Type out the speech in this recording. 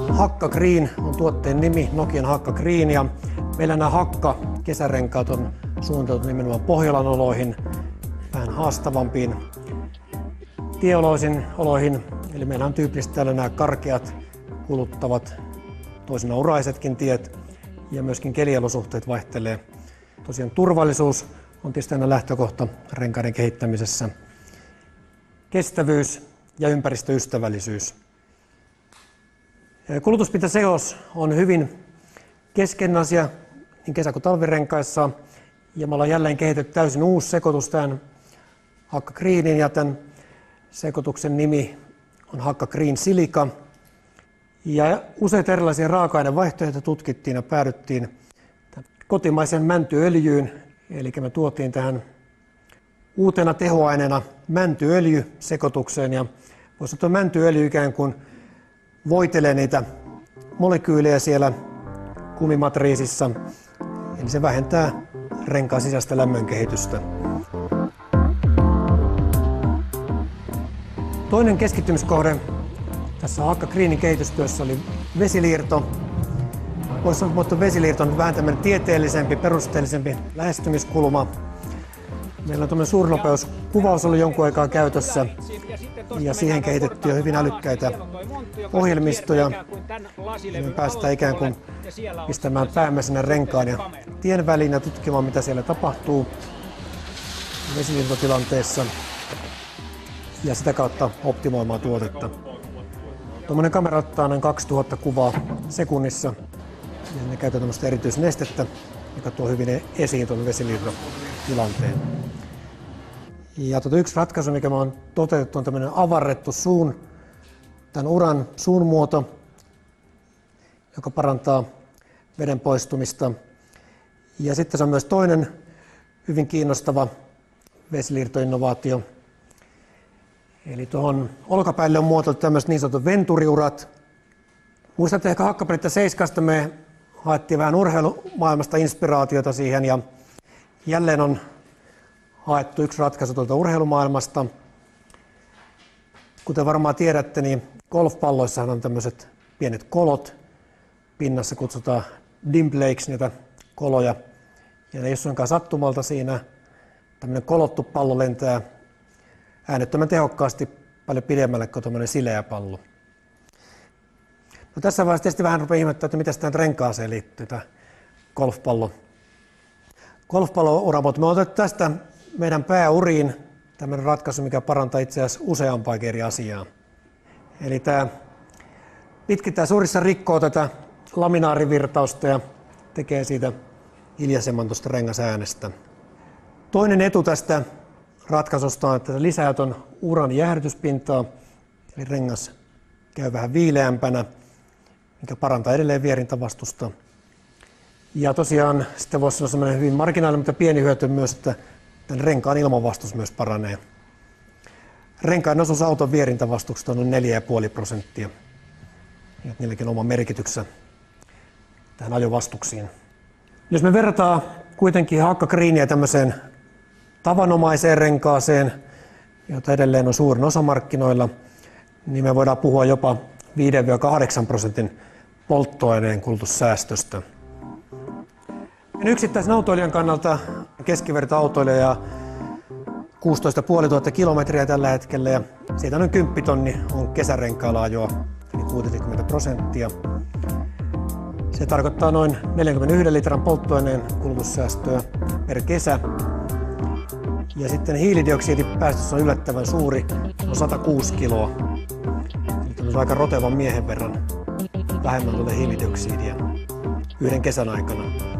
Hakka Green on tuotteen nimi, Nokian Hakka Green, ja meillä nämä Hakka kesärenkaat on suunniteltu nimenomaan Pohjolan oloihin, vähän haastavampiin tieoloihin, eli meillä on tyypillisesti täällä nämä karkeat, kuluttavat, toisinaan uraisetkin tiet, ja myöskin keliolosuhteet vaihtelee. Tosiaan turvallisuus on tietysti aina lähtökohta renkaiden kehittämisessä. Kestävyys ja ympäristöystävällisyys. Kulutuspintaseos on hyvin keskeinen asia niin kesä- kuin talvirenkaissa, ja me ollaan jälleen kehitetty täysin uusi sekoitus tämän Hakka Greenin, ja tämän sekoituksen nimi on Hakka Green Silica. Ja useita erilaisia raaka-ainevaihtoehtoja tutkittiin ja päädyttiin kotimaiseen mäntyöljyyn, eli me tuotiin tähän uutena tehoaineena mäntyöljysekoitukseen, ja voisi sanoa, mäntyöljy ikään kuin voitelee niitä molekyylejä siellä kumimatriisissa, eli se vähentää renkaan sisäistä lämmönkehitystä. Toinen keskittymiskohde tässä Hakka Greenin kehitystyössä oli vesiliirto. Voisi sanoa, että vesiliirto on vähän tämmöinen tieteellisempi, perusteellisempi lähestymiskulma. Meillä on tämmöinen suurnopeuskuvaus ollut jonkun aikaa käytössä, ja siihen kehitettiin jo hyvin älykkäitä ohjelmistoja. Ja me päästään ikään kuin pistämään päämme sinne renkaan ja tien väliin ja tutkimaan, mitä siellä tapahtuu vesiliirtotilanteessa, ja sitä kautta optimoimaan tuotetta. Tuommoinen kamera ottaa noin 2000 kuvaa sekunnissa, ja ne käytetään tämmöistä erityisnestettä, joka tuo hyvin esiin tuon vesiliirtotilanteen. Ja yksi ratkaisu, mikä me on toteutettu, on tämmöinen avarrettu tämän uran suun muoto, joka parantaa veden poistumista. Ja sitten se on myös toinen hyvin kiinnostava vesiliirtoinnovaatio. Eli tuohon olkapäälle on muotoiltu tämmöiset niin sanotut venturiurat. Muistatte ehkä Hakkapeliittä 7 me haettiin vähän urheilumaailmasta inspiraatiota siihen, ja jälleen on haettu yksi ratkaisu tuolta urheilumaailmasta. Kuten varmaan tiedätte, niin golfpalloissahan on tämmöiset pienet kolot. Pinnassa kutsutaan dimpleiksi niitä koloja. Ja ne ei ole suinkaan sattumalta siinä. Tämmöinen kolottu pallo lentää äänettömän tehokkaasti paljon pidemmälle kuin tuommoinen sileä pallo. No, tässä vaiheessa tietysti vähän rupeaa ihmettämään, että miten tähän renkaaseen liittyy tämä golfpallo. Golfpallo-ura, mutta me olemme otettu tästä meidän pääuriin tämmöinen ratkaisu, mikä parantaa itse asiassa useampaa eri asiaa. Eli tämä pitkittää suurissa rikkoo tätä laminaarivirtausta ja tekee siitä hiljaisemman tuosta rengasäänestä. Toinen etu tästä ratkaisusta on, että se lisää tuon uran jäähdytyspintaa, eli rengas käy vähän viileämpänä, mikä parantaa edelleen vierintävastusta. Ja tosiaan sitten voisi olla sellainen hyvin marginaalinen, mutta pieni hyöty myös, että tämän renkaan ilmanvastus myös paranee. Renkaan osuus auton vierintävastuksesta on noin 4,5%. Ja niilläkin on oma merkityksensä tähän ajovastuksiin. Jos me verrataan kuitenkin Hakka Greenia tämmöiseen tavanomaiseen renkaaseen, jota edelleen on suurin osa markkinoilla, niin me voidaan puhua jopa 5-8% polttoaineen kulutussäästöstä. Yksittäisen autoilijan kannalta keskivertoautoilija 16 500 kilometriä tällä hetkellä, ja siitä noin 10 tonni on kesärenkaalla ajoa, eli 60%. Se tarkoittaa noin 41 litran polttoaineen kulutussäästöä per kesä. Ja sitten hiilidioksidipäästös on yllättävän suuri, on 106 kiloa. Eli on aika rotevan miehen verran vähemmän tulee hiilidioksidia yhden kesän aikana.